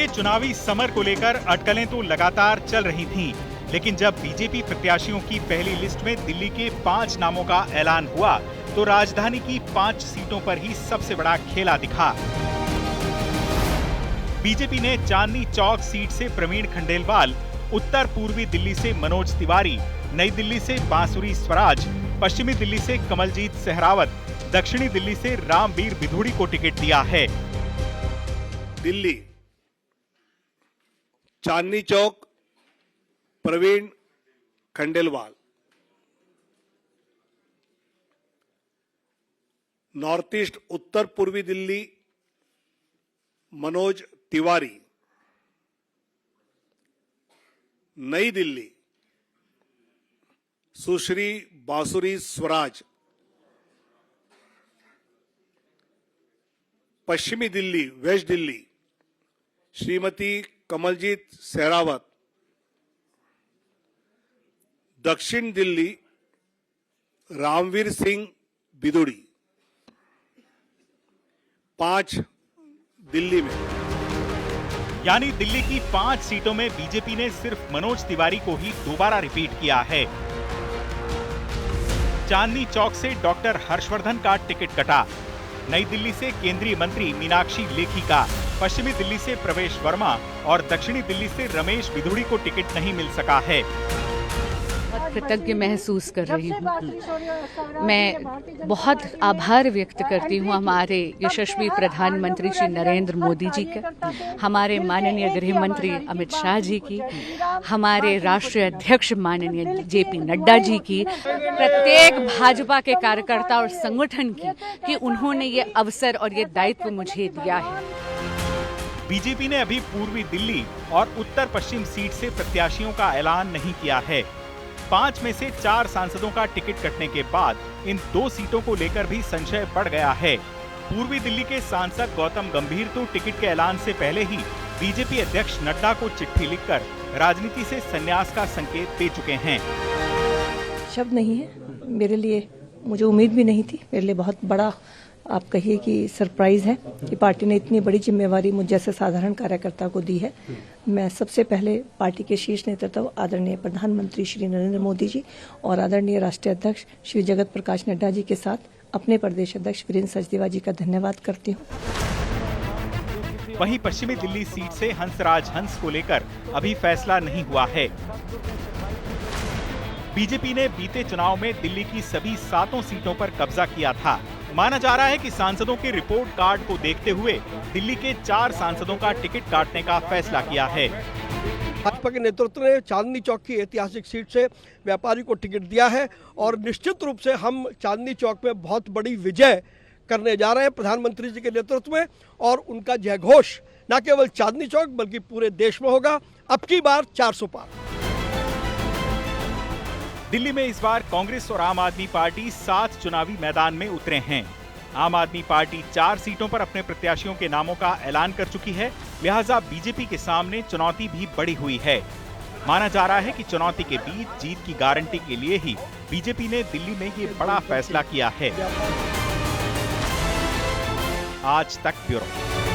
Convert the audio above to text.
चुनावी समर को लेकर अटकलें तो लगातार चल रही थीं, लेकिन जब बीजेपी प्रत्याशियों की पहली लिस्ट में दिल्ली के 5 नामों का ऐलान हुआ तो राजधानी की 5 सीटों पर ही सबसे बड़ा खेला दिखा। बीजेपी ने चांदनी चौक सीट से प्रवीण खंडेलवाल, उत्तर पूर्वी दिल्ली से मनोज तिवारी, नई दिल्ली से बांसुरी स्वराज, पश्चिमी दिल्ली से कमलजीत सहरावत, दक्षिणी दिल्ली से रामवीर बिधूड़ी को टिकट दिया है। दिल्ली चांदनी चौक प्रवीण खंडेलवाल, नॉर्थ ईस्ट उत्तर पूर्वी दिल्ली मनोज तिवारी, नई दिल्ली सुश्री बांसुरी स्वराज, पश्चिमी दिल्ली वेस्ट दिल्ली श्रीमती कमलजीत सहरावत, दक्षिण दिल्ली रामवीर सिंह बिधूड़ी। 5 दिल्ली में, यानी दिल्ली की 5 सीटों में बीजेपी ने सिर्फ मनोज तिवारी को ही दोबारा रिपीट किया है। चांदनी चौक से डॉक्टर हर्षवर्धन का टिकट कटा, नई दिल्ली से केंद्रीय मंत्री मीनाक्षी लेखी का, पश्चिमी दिल्ली से प्रवेश वर्मा और दक्षिणी दिल्ली से रमेश बिधूड़ी को टिकट नहीं मिल सका है। बहुत कृतज्ञ महसूस कर रही हूँ। मैं बहुत आभार व्यक्त करती हूँ हमारे यशस्वी प्रधानमंत्री श्री नरेंद्र मोदी जी का, हमारे माननीय गृह मंत्री अमित शाह जी की, हमारे राष्ट्रीय अध्यक्ष माननीय जेपी नड्डा जी की, प्रत्येक भाजपा के कार्यकर्ता और संगठन की कि उन्होंने ये अवसर और ये दायित्व मुझे दिया है। बीजेपी ने अभी पूर्वी दिल्ली और उत्तर पश्चिम सीट से प्रत्याशियों का ऐलान नहीं किया है। 5 में से 4 सांसदों का टिकट कटने के बाद इन 2 सीटों को लेकर भी संशय बढ़ गया है। पूर्वी दिल्ली के सांसद गौतम गंभीर तो टिकट के ऐलान से पहले ही बीजेपी अध्यक्ष नड्डा को चिट्ठी लिखकर राजनीति से संन्यास का संकेत दे चुके हैं। शब्द नहीं है मेरे लिए, मुझे उम्मीद भी नहीं थी। मेरे लिए बहुत बड़ा, आप कहिए कि सरप्राइज है कि पार्टी ने इतनी बड़ी जिम्मेवारी मुझ जैसे साधारण कार्यकर्ता को दी है। मैं सबसे पहले पार्टी के शीर्ष नेतृत्व आदरणीय प्रधानमंत्री श्री नरेंद्र मोदी जी और आदरणीय राष्ट्रीय अध्यक्ष श्री जगत प्रकाश नड्डा जी के साथ अपने प्रदेश अध्यक्ष वीरेंद्र सचदेवा जी का धन्यवाद करती हूँ। वहीं पश्चिमी दिल्ली सीट से हंसराज हंस को लेकर अभी फैसला नहीं हुआ है। बीजेपी ने बीते चुनाव में दिल्ली की सभी 7 सीटों पर कब्जा किया था। माना जा रहा है कि सांसदों के रिपोर्ट कार्ड को देखते हुए दिल्ली के 4 सांसदों का टिकट काटने का फैसला किया है। भाजपा के नेतृत्व ने चांदनी चौक की ऐतिहासिक सीट से व्यापारी को टिकट दिया है और निश्चित रूप से हम चांदनी चौक में बहुत बड़ी विजय करने जा रहे हैं प्रधानमंत्री जी के नेतृत्व में, और उनका जयघोष न केवल चांदनी चौक बल्कि पूरे देश में होगा। अब की बार 400 पार। दिल्ली में इस बार कांग्रेस और आम आदमी पार्टी 7 चुनावी मैदान में उतरे हैं। आम आदमी पार्टी 4 सीटों पर अपने प्रत्याशियों के नामों का ऐलान कर चुकी है, लिहाजा बीजेपी के सामने चुनौती भी बढ़ी हुई है। माना जा रहा है कि चुनौती के बीच जीत की गारंटी के लिए ही बीजेपी ने दिल्ली में ये बड़ा फैसला किया है। आज तक ब्यूरो।